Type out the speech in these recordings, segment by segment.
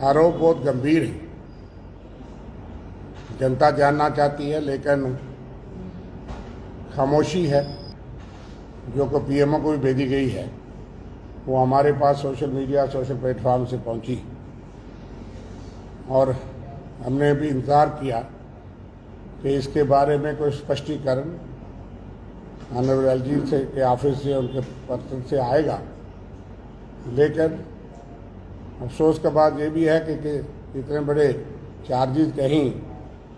आरोप बहुत गंभीर है। जनता जानना चाहती है, लेकिन खामोशी है जो कि पीएमओ को भी भेजी गई है, वो हमारे पास सोशल मीडिया, सोशल प्लेटफॉर्म से पहुंची और हमने भी इंतज़ार किया कि इसके बारे में कोई स्पष्टीकरण ऑनरेबल एलजी से के ऑफिस से, उनके पत्र से आएगा। लेकिन अफसोस का बात ये भी है कि इतने बड़े चार्जेस कहीं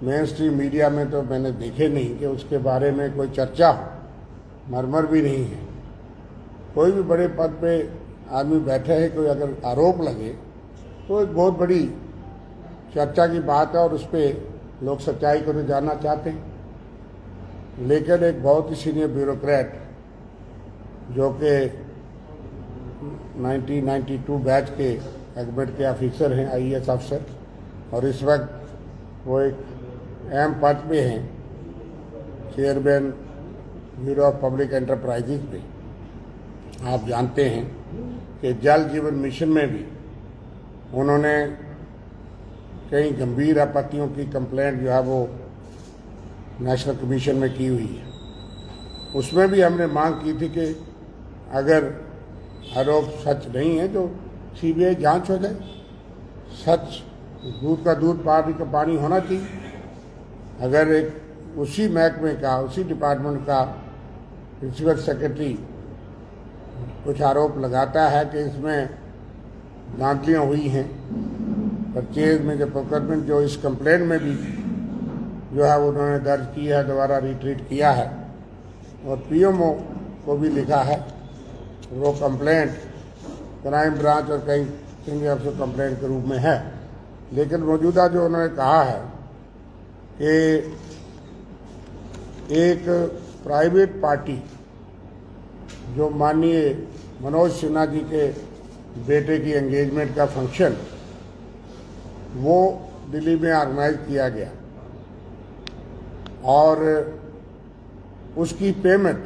मेन स्ट्रीम मीडिया में तो मैंने देखे नहीं कि उसके बारे में कोई चर्चा हो, मरमर भी नहीं है। कोई भी बड़े पद पे आदमी बैठे है, कोई अगर आरोप लगे तो एक बहुत बड़ी चर्चा की बात है और उस पर लोग सच्चाई को तो जानना चाहते हैं। लेकिन एक बहुत ही सीनियर ब्यूरोक्रेट जो कि 1992 बैच के एडमिट के ऑफिसर हैं, आईएएस अफसर, और इस वक्त वो एक अहम पद पे हैं, chairman bureau of public enterprises पे। आप जानते हैं कि जल जीवन मिशन में भी उन्होंने कई गंभीर आपत्तियों की कंप्लेंट जो है वो नेशनल कमीशन में की हुई है। उसमें भी हमने मांग की थी कि अगर आरोप सच नहीं है तो सीबीआई जांच हो जाए। सच, दूध का दूध पानी का पानी होना चाहिए। अगर एक उसी महकमे का, उसी डिपार्टमेंट का प्रिंसिपल सेक्रेटरी कुछ आरोप लगाता है कि इसमें धांधलियाँ हुई हैं, परचेज में जो प्रोक्योरमेंट, जो इस कंप्लेंट में भी जो है उन्होंने दर्ज किया है, दोबारा रिट्रीट किया है और पीएमओ को भी लिखा है, वो कंप्लेंट क्राइम ब्रांच और कई सीनियर अफसर कंप्लेंट के रूप में है। लेकिन मौजूदा जो उन्होंने कहा है कि एक प्राइवेट पार्टी जो माननीय मनोज सिन्हा जी के बेटे की एंगेजमेंट का फंक्शन वो दिल्ली में ऑर्गेनाइज किया गया और उसकी पेमेंट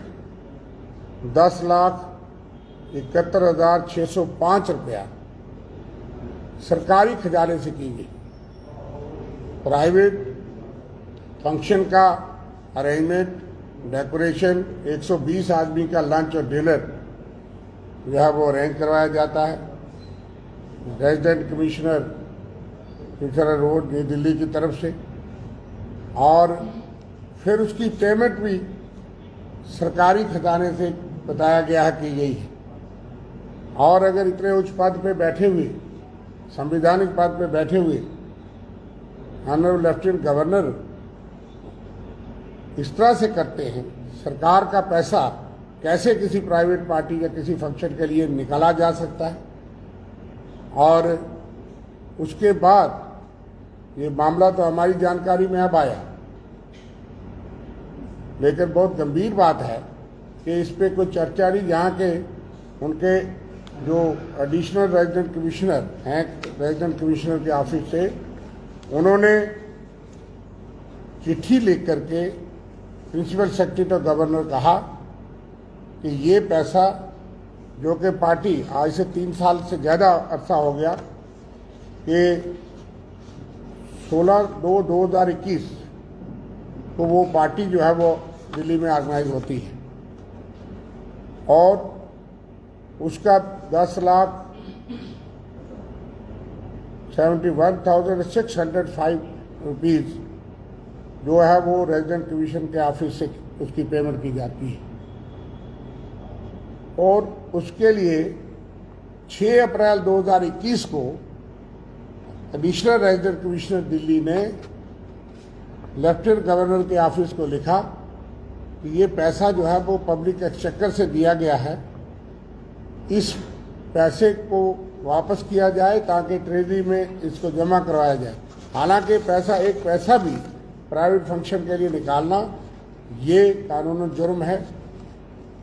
10,71,605 रुपया सरकारी खजाने से की गई। प्राइवेट फंक्शन का अरेंजमेंट, डेकोरेशन, 120 आदमी का लंच और डिनर जो है वो अरेंज करवाया जाता है। रेजिडेंट कमिश्नर पिथौरा रोड, नई दिल्ली की तरफ से, और फिर उसकी पेमेंट भी सरकारी खजाने से बताया गया है की गई है। और अगर इतने उच्च पद पे बैठे हुए, संवैधानिक पद पे बैठे हुए ऑनरेबल लेफ्टिनेंट गवर्नर इस तरह से करते हैं, सरकार का पैसा कैसे किसी प्राइवेट पार्टी या किसी फंक्शन के लिए निकाला जा सकता है। और उसके बाद ये मामला तो हमारी जानकारी में अब आया, लेकिन बहुत गंभीर बात है कि इस पे कोई चर्चा नहीं। जहाँ के उनके जो एडिशनल रेजिडेंट कमिश्नर हैं, रेजिडेंट कमिश्नर के ऑफिस से उन्होंने चिट्ठी लिख करके प्रिंसिपल सेक्रेटरी तो गवर्नर कहा कि ये पैसा जो कि पार्टी आज से 3 साल से ज़्यादा अरसा हो गया कि 16/2/2021 तो वो पार्टी जो है वो दिल्ली में ऑर्गेनाइज होती है और उसका 10,71,605 रुपीज़ जो है वो रेजिडेंट कमीशन के ऑफिस से उसकी पेमेंट की जाती है। और उसके लिए 6 अप्रैल 2021 को एडिशनल रेजिडेंट कमिश्नर दिल्ली ने लेफ्टिनेंट गवर्नर के ऑफिस को लिखा कि ये पैसा जो है वो पब्लिक एक्सचेकर से दिया गया है, इस पैसे को वापस किया जाए ताकि ट्रेजरी में इसको जमा करवाया जाए। हालांकि एक पैसा भी प्राइवेट फंक्शन के लिए निकालना ये कानूनन जुर्म है,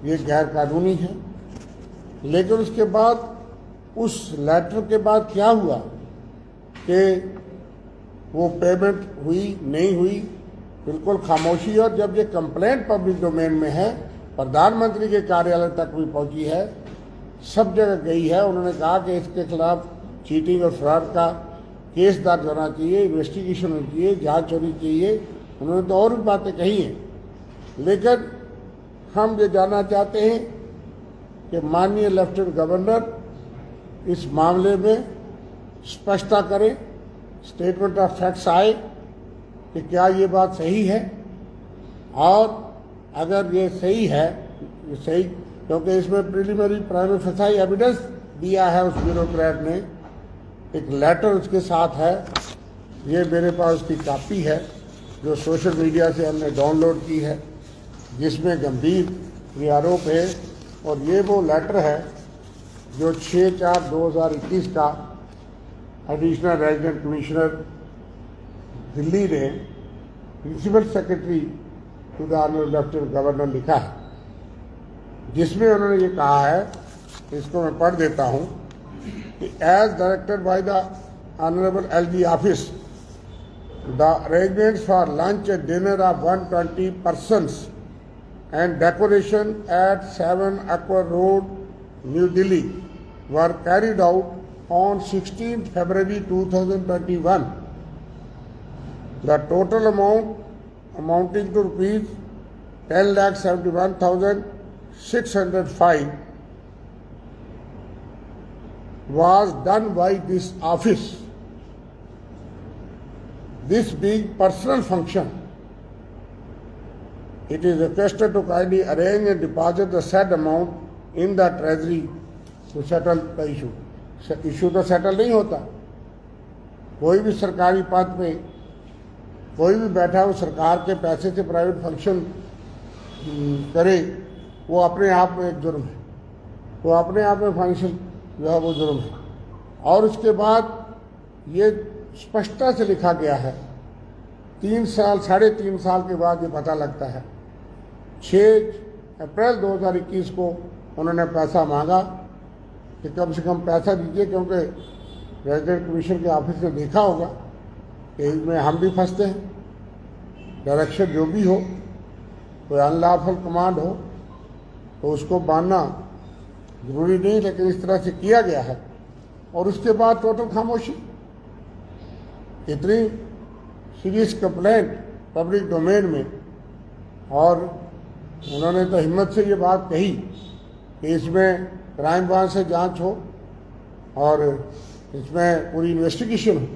ये गैर कानूनी है। लेकिन उसके बाद उस लेटर के बाद क्या हुआ कि वो पेमेंट हुई नहीं हुई, बिल्कुल खामोशी। और जब ये कंप्लेंट पब्लिक डोमेन में है, प्रधानमंत्री के कार्यालय तक भी पहुंची है, सब जगह गई है, उन्होंने कहा कि इसके खिलाफ चीटिंग और फ्रॉड का केस दर्ज होना चाहिए, इन्वेस्टिगेशन होनी चाहिए, जांच होनी चाहिए। उन्होंने तो और भी बातें कही हैं, लेकिन हम ये जानना चाहते हैं कि माननीय लेफ्टिनेंट गवर्नर इस मामले में स्पष्टता करें, स्टेटमेंट ऑफ फैक्ट्स आए कि क्या ये बात सही है, और अगर ये सही है, ये सही, क्योंकि इसमें प्रिलिमिनरी प्राइमा फेसाई एविडेंस दिया है उस ब्यूरोक्रेट ने, एक लेटर उसके साथ है, ये मेरे पास उसकी कापी है जो सोशल मीडिया से हमने डाउनलोड की है, जिसमें गंभीर ये आरोप है। और ये वो लेटर है जो 6/4/2021 का एडिशनल रेजिडेंट कमिश्नर दिल्ली ने principal secretary to the honourable lieutenant governor लिखा है, जिसमें उन्होंने ये कहा है, इसको मैं पढ़ देता हूँ कि as directed by the honourable LG office the arrangements for lunch and dinner of 120 persons and decoration at 7 Aqua Road, New Delhi were carried out on 16th February 2021. The total amount amounting to rupees 10,71,605 was done by this office. This being personal function, it is requested to kindly arrange and deposit the said amount in the treasury to settle the issue. Issue तो settle नहीं होता। कोई भी सरकारी पद पे कोई भी बैठा हो, सरकार के पैसे से प्राइवेट फंक्शन करे, वो अपने आप में एक जुर्म है, वो अपने आप में फंक्शन जो है वो जुर्म है। और उसके बाद ये स्पष्टता से लिखा गया है, 3 साल 3.5 साल के बाद ये पता लगता है। 6 अप्रैल 2021 को उन्होंने पैसा मांगा कि कम से कम पैसा दीजिए, क्योंकि रेजिडेंट कमीशन के ऑफिस ने देखा होगा कि इसमें हम भी फंसते हैं। डायरेक्शन जो भी हो, कोई अनलॉफुल कमांड हो तो उसको मानना जरूरी नहीं, लेकिन इस तरह से किया गया है। और उसके बाद टोटल खामोशी। इतनी सीरियस कंप्लेंट पब्लिक डोमेन में, और उन्होंने तो हिम्मत से ये बात कही कि इसमें क्राइम ब्रांच से जांच हो और इसमें पूरी इन्वेस्टिगेशन हो।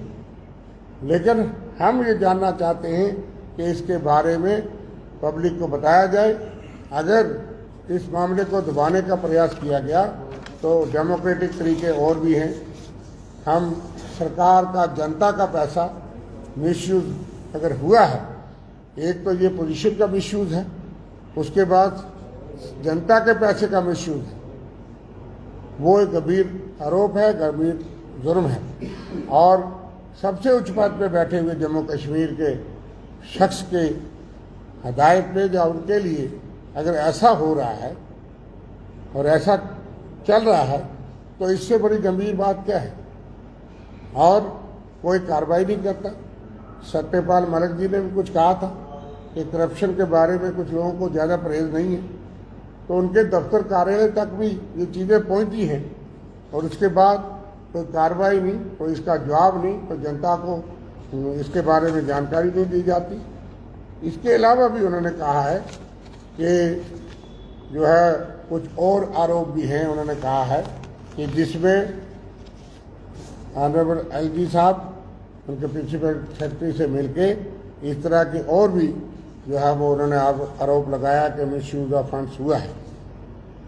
लेकिन हम ये जानना चाहते हैं कि इसके बारे में पब्लिक को बताया जाए। अगर इस मामले को दबाने का प्रयास किया गया तो डेमोक्रेटिक तरीके और भी हैं। हम सरकार का, जनता का पैसा मिसयूज अगर हुआ है, एक तो ये पोजीशन का मिसयूज है, उसके बाद जनता के पैसे का मिसयूज है, वो एक गंभीर आरोप है, गंभीर जुर्म है। और सबसे उच्च पद पे बैठे हुए जम्मू कश्मीर के शख्स के हदायत पे या उनके लिए अगर ऐसा हो रहा है और ऐसा चल रहा है तो इससे बड़ी गंभीर बात क्या है। और कोई कार्रवाई नहीं करता। सत्यपाल मलिक जी ने भी कुछ कहा था कि करप्शन के बारे में कुछ लोगों को ज़्यादा परहेज नहीं है, तो उनके दफ्तर कार्यालय तक भी ये चीज़ें पहुंची हैं और उसके बाद कोई कार्रवाई नहीं, कोई इसका जवाब नहीं, कोई जनता को इसके बारे में जानकारी नहीं दी जाती। इसके अलावा भी उन्होंने कहा है कि जो है कुछ और आरोप भी हैं। उन्होंने कहा है कि जिसमें ऑनरेबल LG साहब उनके प्रिंसिपल सेक्रेटरी से मिलके इस तरह के और भी जो है वो उन्होंने आरोप लगाया कि मिसयूज ऑफ फंड्स हुआ है।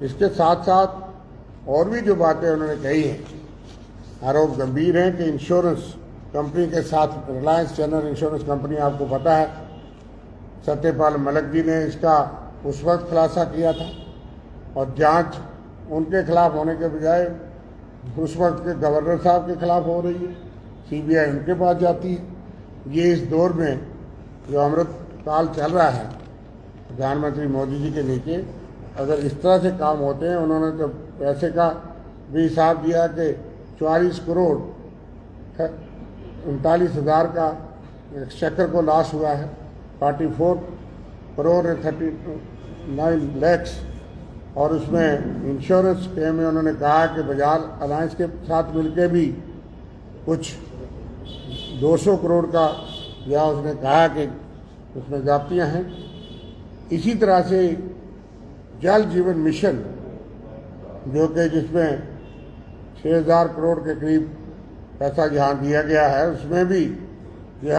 इसके साथ साथ और भी जो बातें उन्होंने कही हैं, आरोप गंभीर हैं कि इंश्योरेंस कंपनी के साथ रिलायंस जनरल इंश्योरेंस कंपनी, आपको पता है, सत्यपाल मलिक जी ने इसका उस वक्त खुलासा किया था और जांच उनके खिलाफ होने के बजाय उस वक्त के गवर्नर साहब के खिलाफ हो रही है, CBI उनके पास जाती है। ये इस दौर में जो अमृत काल चल रहा है प्रधानमंत्री मोदी जी के नीचे, अगर इस तरह से काम होते हैं। उन्होंने तो पैसे का भी हिसाब दिया कि 44 करोड़ 39,000 का एक्सचेकर को लॉस हुआ है, 44 करोड़ 39 लैक्स। और उसमें इंश्योरेंस के में उन्होंने कहा कि बजाज अलायंस के साथ मिलकर भी कुछ 200 करोड़ का या उसने कहा कि उसमें जातियाँ हैं। इसी तरह से जल जीवन मिशन जो कि जिसमें 6,000 करोड़ के करीब पैसा जहाँ दिया गया है, उसमें भी